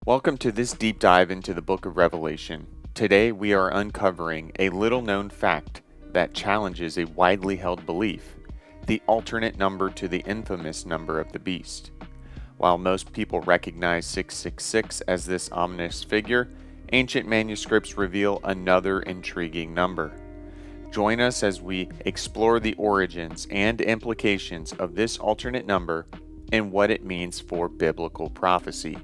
Welcome to this deep dive into the book of Revelation. Today we are uncovering a little known fact that challenges a widely held belief, the alternate number to the infamous number of the beast. While most people recognize 666 as this ominous figure, ancient manuscripts reveal another intriguing number. Join us as we explore the origins and implications of this alternate number and what it means for biblical prophecy.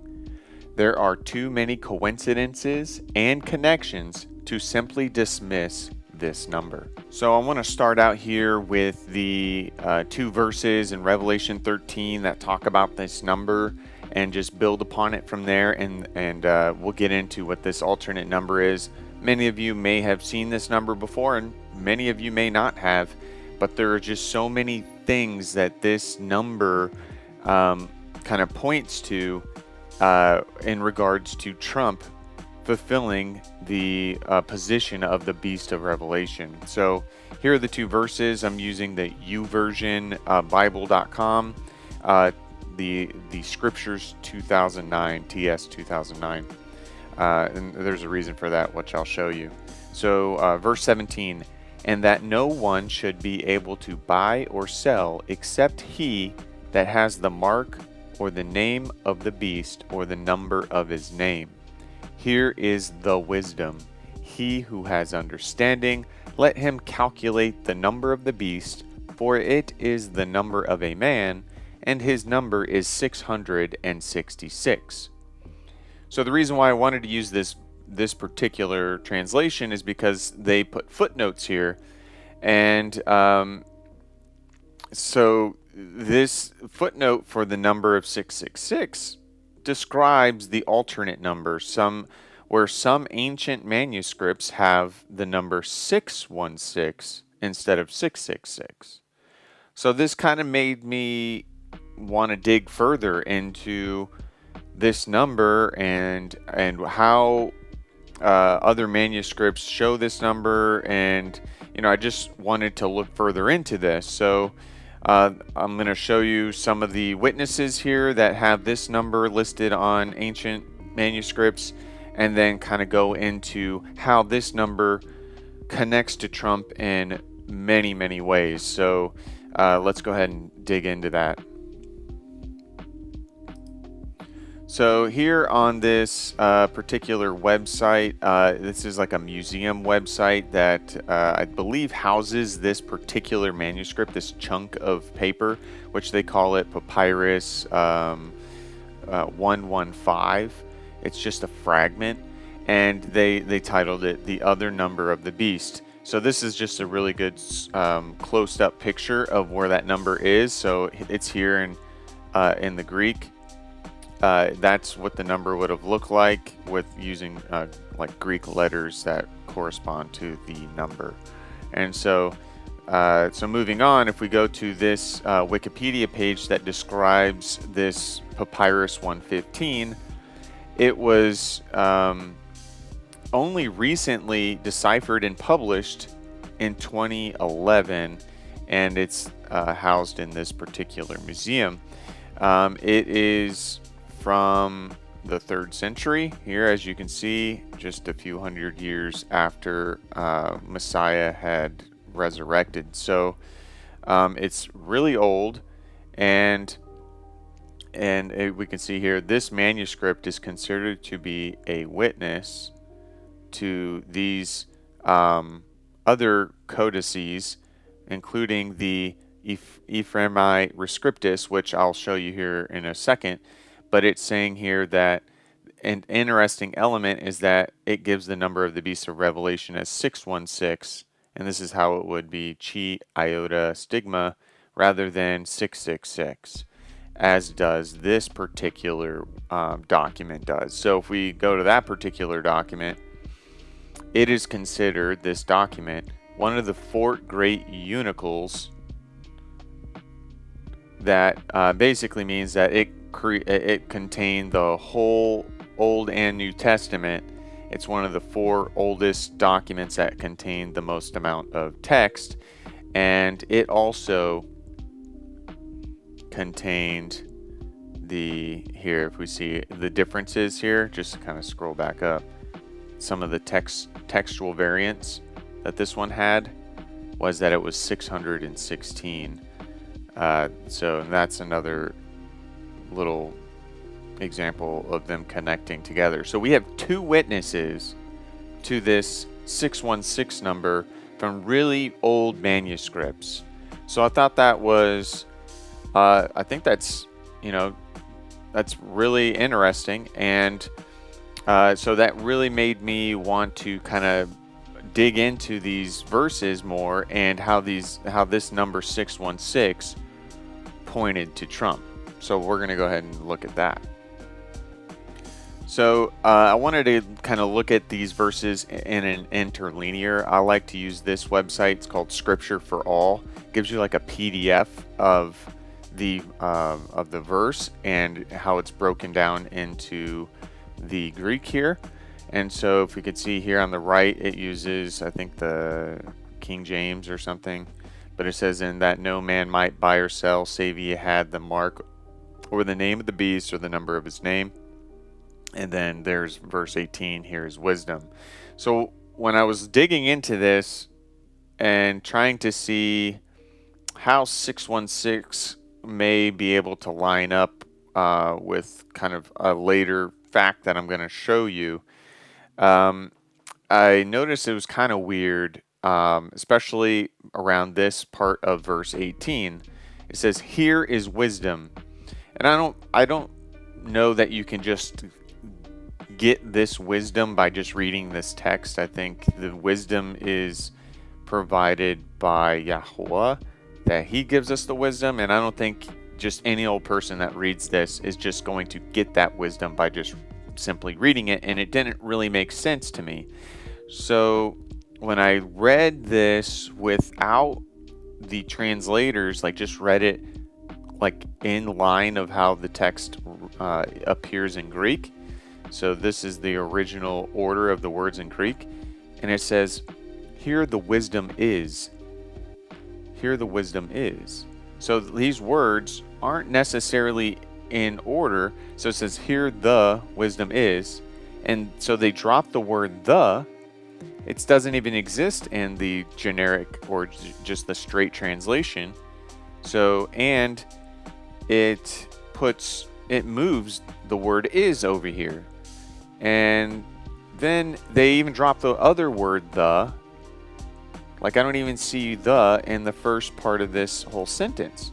There are too many coincidences and connections to simply dismiss this number. So I want to start out here with the two verses in Revelation 13 that talk about this number and just build upon it from there, and we'll get into what this alternate number is. Many of you may have seen this number before, and many of you may not have, but there are just so many things that this number kind of points to in regards to Trump fulfilling the position of the Beast of Revelation. So here are the two verses. I'm using the YouVersion Bible.com, the Scriptures 2009, TS 2009. And there's a reason for that, which I'll show you. So verse 17, and that no one should be able to buy or sell except he that has the mark or the name of the beast, or the number of his name. Here is the wisdom. He who has understanding, let him calculate the number of the beast, for it is the number of a man, and his number is 666. So the reason why I wanted to use this particular translation is because they put footnotes here, and so this footnote for the number of 666 describes the alternate number, where some ancient manuscripts have the number 616 instead of 666. So this kind of made me want to dig further into this number and how other manuscripts show this number, and I just wanted to look further into this. So I'm going to show you some of the witnesses here that have this number listed on ancient manuscripts, and then kind of go into how this number connects to Trump in many, many ways. So let's go ahead and dig into that. So here on this particular website, this is like a museum website that I believe houses this particular manuscript, this chunk of paper, which they call it Papyrus 115. It's just a fragment, and they titled it The Other Number of the Beast. So this is just a really good close-up picture of where that number is. So it's here in the Greek. That's what the number would have looked like with using like Greek letters that correspond to the number. And so moving on, if we go to this Wikipedia page that describes this Papyrus 115, it was only recently deciphered and published in 2011, and it's housed in this particular museum. It is from the 3rd century here, as you can see, just a few hundred years after Messiah had resurrected. So it's really old, and we can see here this manuscript is considered to be a witness to these other codices, including the Ephraimite Rescriptus, which I'll show you here in a second. But it's saying here that an interesting element is that it gives the number of the beast of Revelation as 616, and this is how it would be Chi Iota Stigma rather than 666, as does this particular document does. So if we go to that particular document, it is considered, this document, one of the 4 great unicals. That basically means that it contained the whole Old and New Testament. It's one of the 4 oldest documents that contain the most amount of text, and it also contained here, if we see the differences here, just to kind of scroll back up, some of the textual variants that this one had was that it was 616. So that's another little example of them connecting together. So we have two witnesses to this 616 number from really old manuscripts. So I thought that was, I think that's, that's really interesting. And so that really made me want to kind of dig into these verses more and how this number 616 pointed to Trump. So we're going to go ahead and look at that. So I wanted to kind of look at these verses in an interlinear. I like to use this website. It's called Scripture for All. It gives you like a PDF of the verse and how it's broken down into the Greek here. And so if we could see here on the right, it uses, I think, the King James or something. But it says, "In that no man might buy or sell, save he had the mark or the name of the beast or the number of his name." And then there's verse 18, here is wisdom. So when I was digging into this and trying to see how 616 may be able to line up with kind of a later fact that I'm going to show you, I noticed it was kind of weird, especially around this part of verse 18. It says, "Here is wisdom." And I don't know that you can just get this wisdom by just reading this text. I think the wisdom is provided by Yahweh, that he gives us the wisdom, and I don't think just any old person that reads this is just going to get that wisdom by just simply reading it, and it didn't really make sense to me. So when I read this without the translators, like just read it like in line of how the text appears in Greek. So this is the original order of the words in Greek, and it says, "Here the wisdom is." Here the wisdom is. So these words aren't necessarily in order. So it says, "Here the wisdom is," and so they drop the word "the." It doesn't even exist in the generic or just the straight translation. So, and it moves the word "is" over here. And then they even drop the other word "the." Like, I don't even see "the" in the first part of this whole sentence.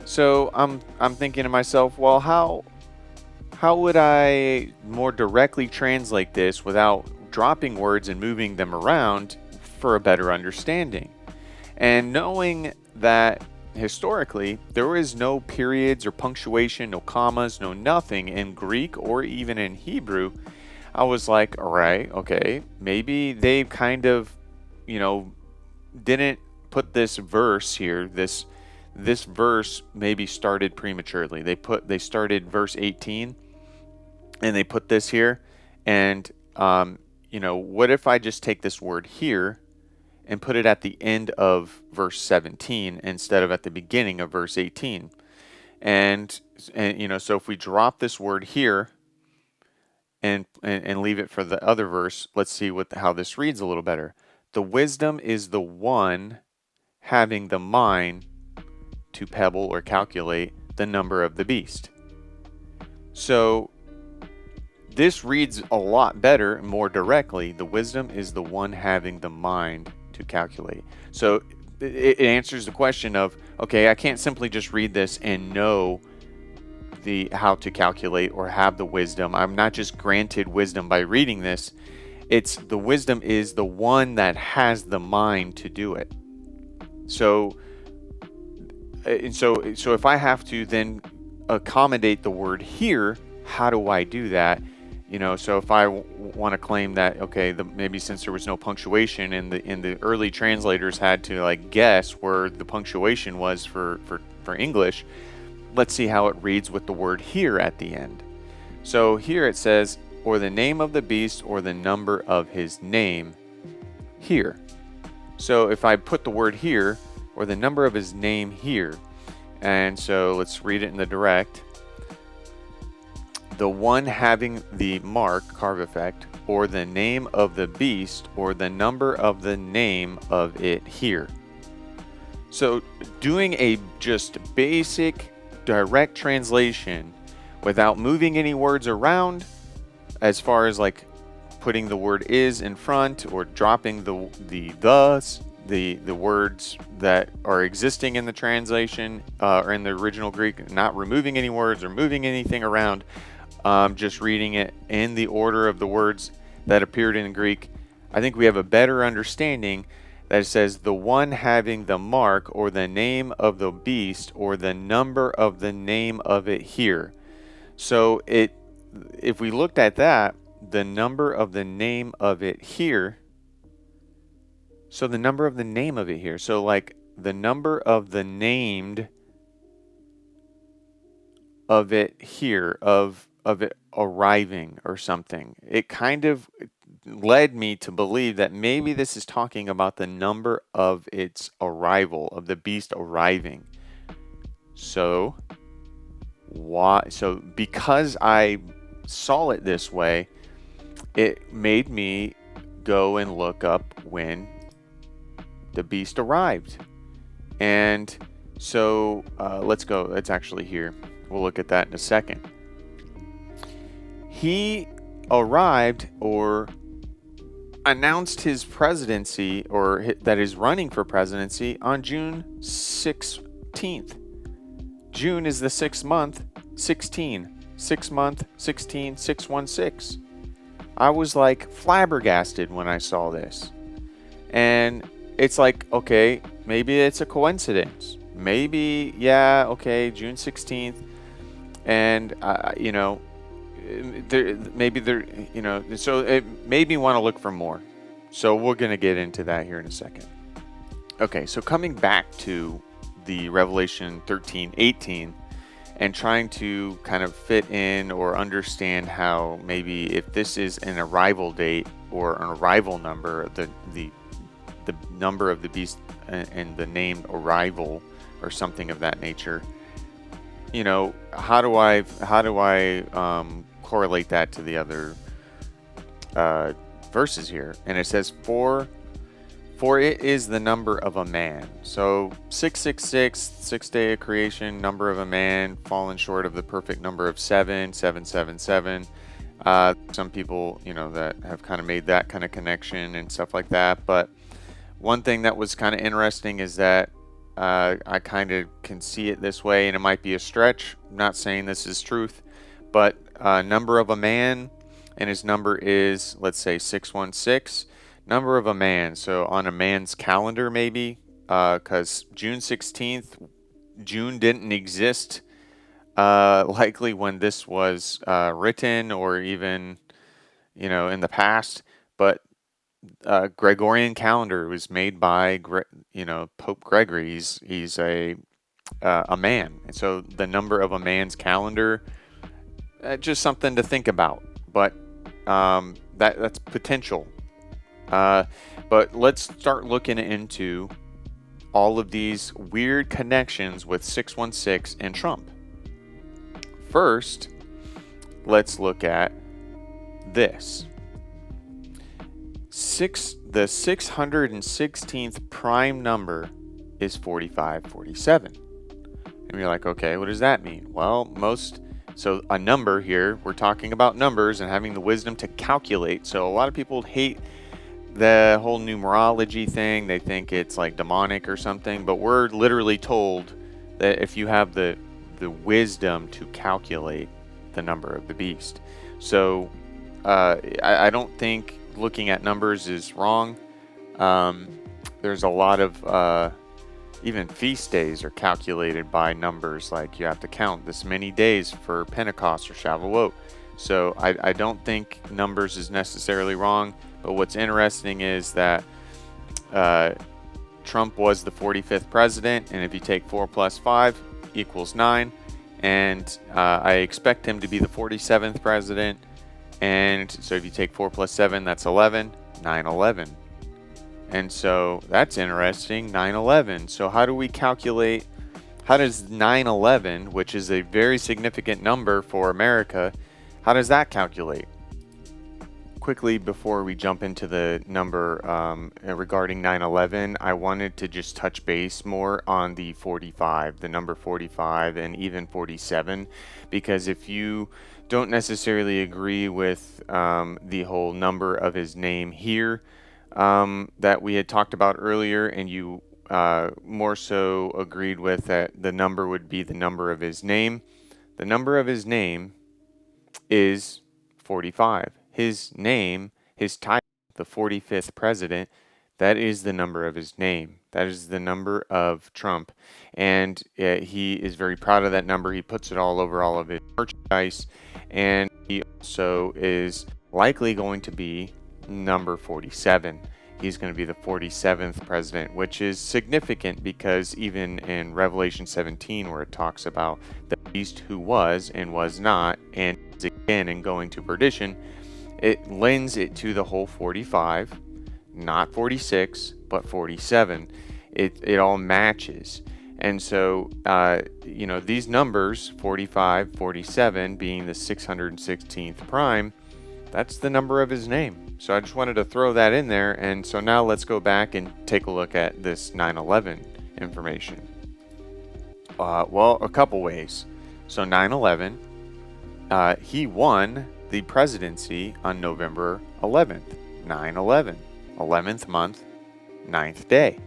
So I'm thinking to myself, well, how would I more directly translate this without dropping words and moving them around for a better understanding? And knowing that historically there is no periods or punctuation, no commas, no nothing in Greek or even in Hebrew, I was like, all right, okay, maybe they kind of, didn't put this verse here. This verse maybe started prematurely. They started verse 18 and they put this here. And what if I just take this word "here" and put it at the end of verse 17 instead of at the beginning of verse 18? And so if we drop this word "here" and leave it for the other verse, let's see how this reads a little better. "The wisdom is the one having the mind to pebble or calculate the number of the beast." So this reads a lot better and more directly. The wisdom is the one having the mind to calculate. So it answers the question of, okay, I can't simply just read this and know how to calculate or have the wisdom. I'm not just granted wisdom by reading this. It's the wisdom is the one that has the mind to do it. So if I have to then accommodate the word "here," how do I do that? So if I want to claim that, okay, maybe since there was no punctuation and the early translators had to guess where the punctuation was for English, let's see how it reads with the word "here" at the end. So here it says, "or the name of the beast or the number of his name here." So if I put the word "here" or the number of his name here, and so let's read it in the direct. the one having the mark, carve effect, or the name of the beast, or the number of the name of it here. So doing a just basic direct translation without moving any words around, as far as like putting the word is in front or dropping the words that are existing in the translation or in the original Greek, not removing any words or moving anything around, just reading it in the order of the words that appeared in Greek, I think we have a better understanding that it says the one having the mark or the name of the beast or the number of the name of it here. So if we looked at that, the number of the name of it here, so the number of the name of it here, so like the number of the named of it here, of it arriving or something, it kind of led me to believe that maybe this is talking about the number of its arrival, of the beast arriving. So why? So because I saw it this way, it made me go and look up when the beast arrived. And so let's go. It's actually here. We'll look at that in a second. He arrived or announced his presidency, or that is running for presidency, on June 16th. June is the 6th month, 16. 6 month, 16, 616. I was like flabbergasted when I saw this. And it's like, okay, maybe it's a coincidence. Maybe, yeah, okay, June 16th. And, so it made me want to look for more. So we're going to get into that here in a second. Okay, so coming back to the Revelation 13:18 and trying to kind of fit in or understand how maybe if this is an arrival date or an arrival number, the number of the beast and the name arrival or something of that nature, how do I correlate that to the other verses here? And it says, for it is the number of a man. So 666, sixth day of creation, number of a man, fallen short of the perfect number of 777. Some people, that have kind of made that kind of connection and stuff like that. But one thing that was kind of interesting is that I kind of can see it this way, and it might be a stretch. I'm not saying this is truth, but number of a man, and his number is, let's say, 616. Number of a man, so on a man's calendar maybe, because June 16th, June didn't exist likely when this was written, or even, in the past, but Gregorian calendar was made by, Pope Gregory. He's a man, and so the number of a man's calendar, just something to think about, but that's potential. But let's start looking into all of these weird connections with 616 and Trump. First, let's look at this. The 616th prime number is 4547. And you're like, okay, what does that mean? Well, so a number here, we're talking about numbers and having the wisdom to calculate. So a lot of people hate the whole numerology thing. They think it's like demonic or something, but we're literally told that if you have the wisdom to calculate the number of the beast. So I don't think looking at numbers is wrong. There's a lot of even feast days are calculated by numbers, like you have to count this many days for Pentecost or Shavuot. So I don't think numbers is necessarily wrong, but what's interesting is that Trump was the 45th president, and if you take 4 plus 5 equals 9, and I expect him to be the 47th president, and so if you take 4 plus 7, that's 11, 9/11. And so that's interesting, 9/11. So how do we calculate, how does 9/11, which is a very significant number for America, How does that calculate? Quickly, before we jump into the number regarding 9/11, I wanted to just touch base more on the 45, the number 45, and even 47, because if you don't necessarily agree with the whole number of his name here that we had talked about earlier, and you more so agreed with that the number would be the number of his name, the number of his name is 45. His name, his title, the 45th president, that is the number of his name. That is the number of Trump. And he is very proud of that number. He puts it all over all of his merchandise. And he also is likely going to be number 47. He's going to be the 47th president, which is significant because even in Revelation 17, where it talks about the beast who was and was not, and is again and going to perdition, it lends it to the whole 45, not 46, but 47. It all matches. And so, these numbers, 45, 47, being the 616th prime, that's the number of his name. So I just wanted to throw that in there. And so now let's go back and take a look at this 9/11 information. Well, a couple ways. So 9/11, he won the presidency on November 11th, 9/11, 11th month, 9th day.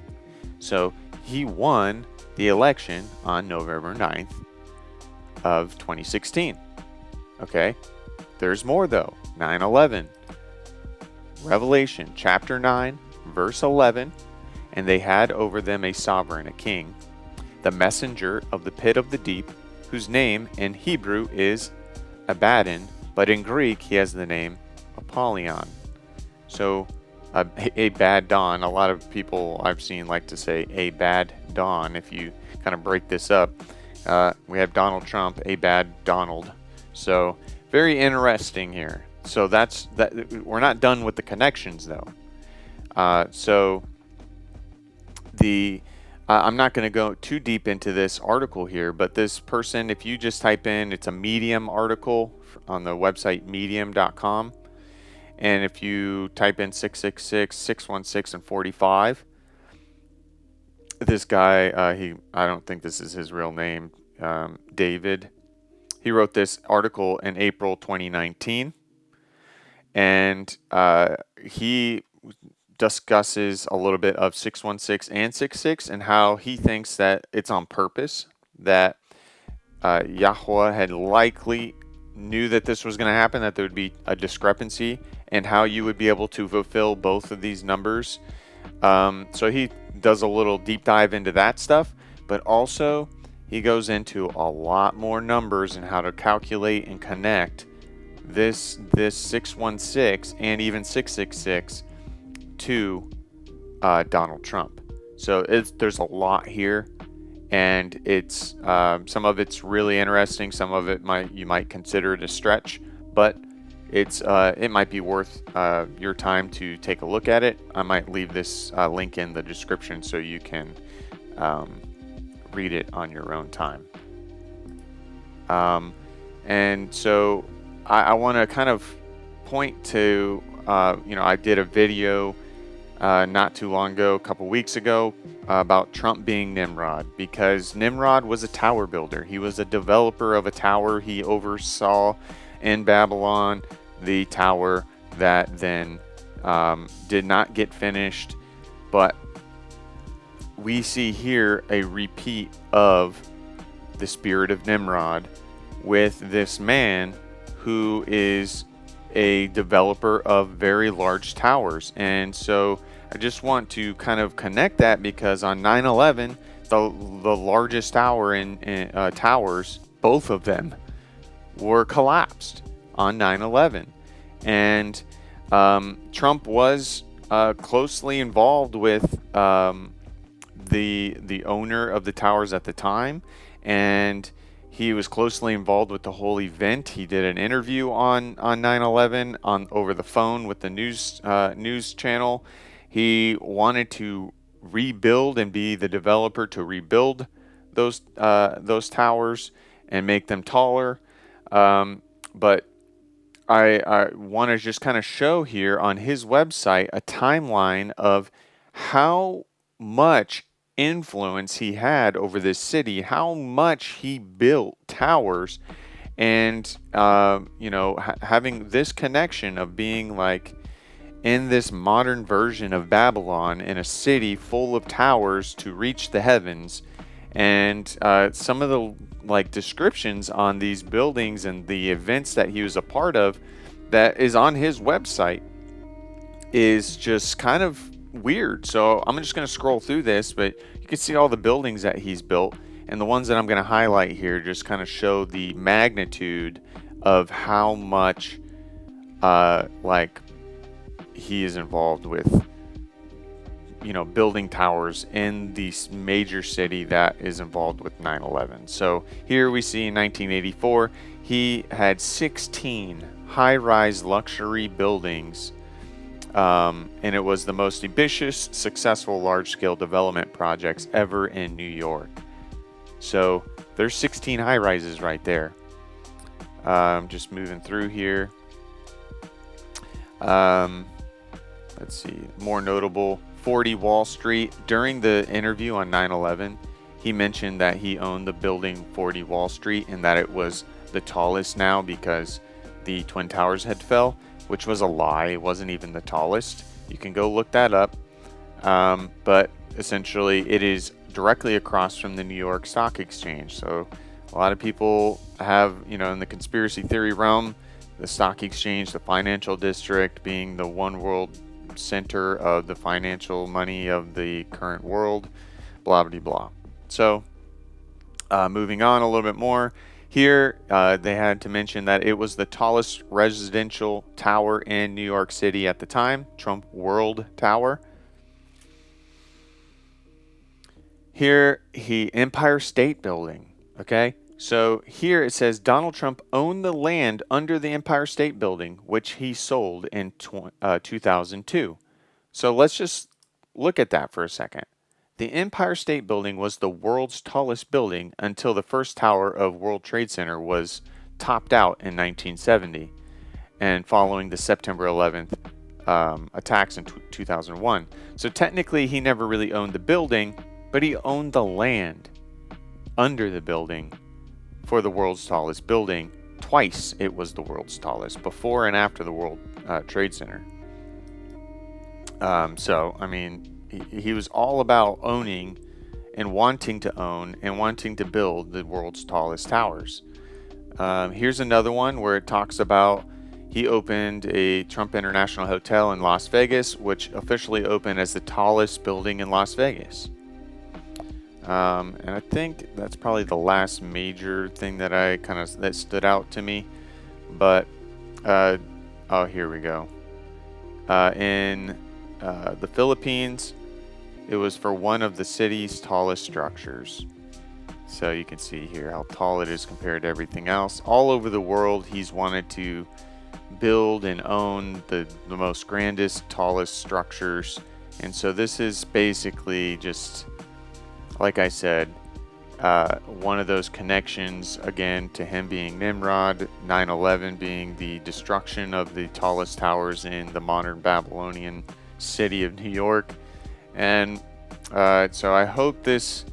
So he won the election on November 9th of 2016. Okay, there's more though. 9/11, Revelation chapter 9, verse 11, and they had over them a sovereign, a king, the messenger of the pit of the deep, whose name in Hebrew is Abaddon, but in Greek he has the name Apollyon. So a bad dawn. A lot of people I've seen like to say a bad dawn. If you kind of break this up, we have Donald Trump, a bad Donald. So very interesting here. So that's that. We're not done with the connections though. I'm not going to go too deep into this article here, but this person, if you just type in, it's a Medium article on the website medium.com. And if you type in 666, 616, and 45, this guy, I don't think this is his real name, David. He wrote this article in April 2019. And he discusses a little bit of 616 and 66 and how he thinks that it's on purpose, that Yahweh had likely knew that this was going to happen, that there would be a discrepancy, and how you would be able to fulfill both of these numbers. So he does a little deep dive into that stuff, but also he goes into a lot more numbers and how to calculate and connect this 616 and even 666 to Donald Trump. So there's a lot here, and it's some of it's really interesting. Some of it you might consider it a stretch, but it might be worth your time to take a look at it. I might leave this link in the description so you can read it on your own time. And so I want to kind of point to, I did a video not too long ago, a couple weeks ago, about Trump being Nimrod, because Nimrod was a tower builder. He was a developer of a tower. He oversaw in Babylon the tower that then did not get finished. But we see here a repeat of the spirit of Nimrod with this man who is a developer of very large towers. And so I just want to kind of connect that, because on 9/11, the largest tower in towers, both of them were collapsed on 9/11. And Trump was closely involved with the owner of the towers at the time, and he was closely involved with the whole event. He did an interview on 9/11 over the phone with the news channel. He wanted to rebuild and be the developer to rebuild those towers and make them taller. But I want to just kind of show here on his website a timeline of how much influence he had over this city, how much he built towers, and having this connection of being like in this modern version of Babylon in a city full of towers to reach the heavens. And some of the like descriptions on these buildings and the events that he was a part of that is on his website is just kind of weird. So I'm just going to scroll through this, but you can see all the buildings that he's built, and the ones that I'm going to highlight here just kind of show the magnitude of how much like he is involved with, building towers in the major city that is involved with 9/11. So here we see in 1984, he had 16 high-rise luxury buildings, and it was the most ambitious, successful large-scale development projects ever in New York. So there's 16 high-rises right there. Just moving through here. Let's see, more notable, 40 Wall Street. During the interview on 9/11, he mentioned that he owned the building 40 Wall Street and that it was the tallest now because the Twin Towers had fell, which was a lie. It wasn't even the tallest. You can go look that up. But essentially, it is directly across from the New York Stock Exchange. So a lot of people have, in the conspiracy theory realm, the stock exchange, the financial district being the one world center of the financial money of the current world, blah, blah, blah. So moving on a little bit more. Here, they had to mention that it was the tallest residential tower in New York City at the time, Trump World Tower. Here, Empire State Building, okay? So here it says Donald Trump owned the land under the Empire State Building, which he sold in 2002. So let's just look at that for a second. The Empire State Building was the world's tallest building until the first tower of World Trade Center was topped out in 1970 and following the September 11th attacks in 2001. So technically he never really owned the building, but he owned the land under the building for the world's tallest building. Twice it was the world's tallest, before and after the World Trade Center. So, I mean, he was all about owning and wanting to own and wanting to build the world's tallest towers. Here's another one where it talks about he opened a Trump International Hotel in Las Vegas, which officially opened as the tallest building in Las Vegas. And I think that's probably the last major thing that that stood out to me. But oh, here we go. In the Philippines, it was for one of the city's tallest structures. So you can see here how tall it is compared to everything else. All over the world, he's wanted to build and own the most grandest, tallest structures. And so this is basically just, like I said, one of those connections, again, to him being Nimrod, 9/11 being the destruction of the tallest towers in the modern Babylonian city of New York. And so I hope this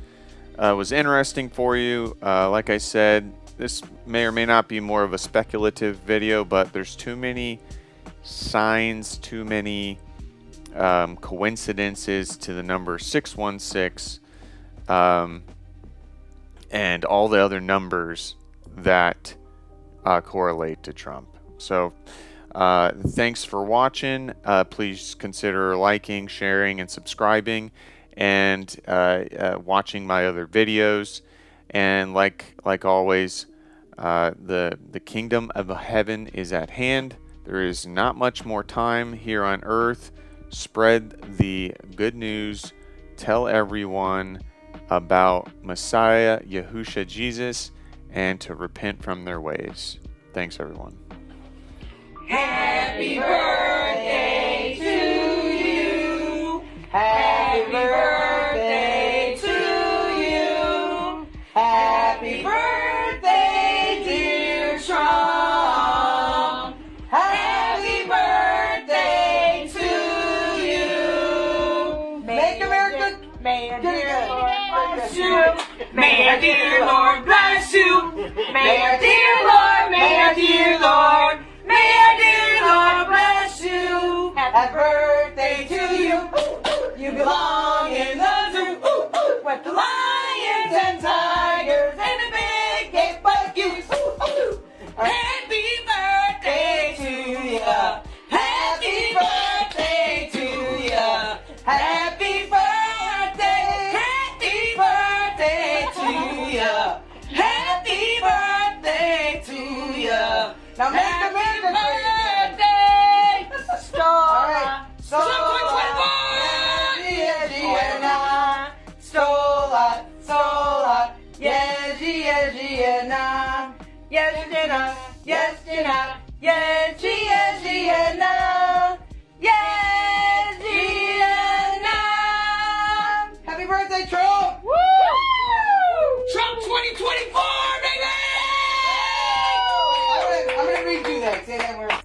was interesting for you. Like I said, this may or may not be more of a speculative video, but there's too many signs, too many coincidences to the number 616. And all the other numbers that correlate to Trump. So thanks for watching. Please consider liking, sharing, and subscribing, and watching my other videos. And like always, the kingdom of heaven is at hand. There is not much more time here on earth. Spread the good news. Tell everyone about Messiah, Yahusha Jesus, and to repent from their ways. Thanks, everyone. Happy birthday to you. Happy birthday to you. Happy birthday, dear Trump. May our dear Lord bless you. May our dear Lord bless you. May our dear Lord, may our dear Lord, may our dear Lord bless you. Happy birthday to you. You belong in the zoo with the lions and tigers and the big gay buckies. Happy birthday to ya. Happy birthday to ya. Happy birthday. Happy birthday to ya. Happy birthday to ya. Now make the birthday. Stola. Stola. Stola. Yes, yes, yes, na. Yes, yes, yes, yes, yes, yes, yes, na. Yes, yes, na. Happy birthday, Trump! Woo! Trump 2024, baby! I'm gonna redo that. Say that word.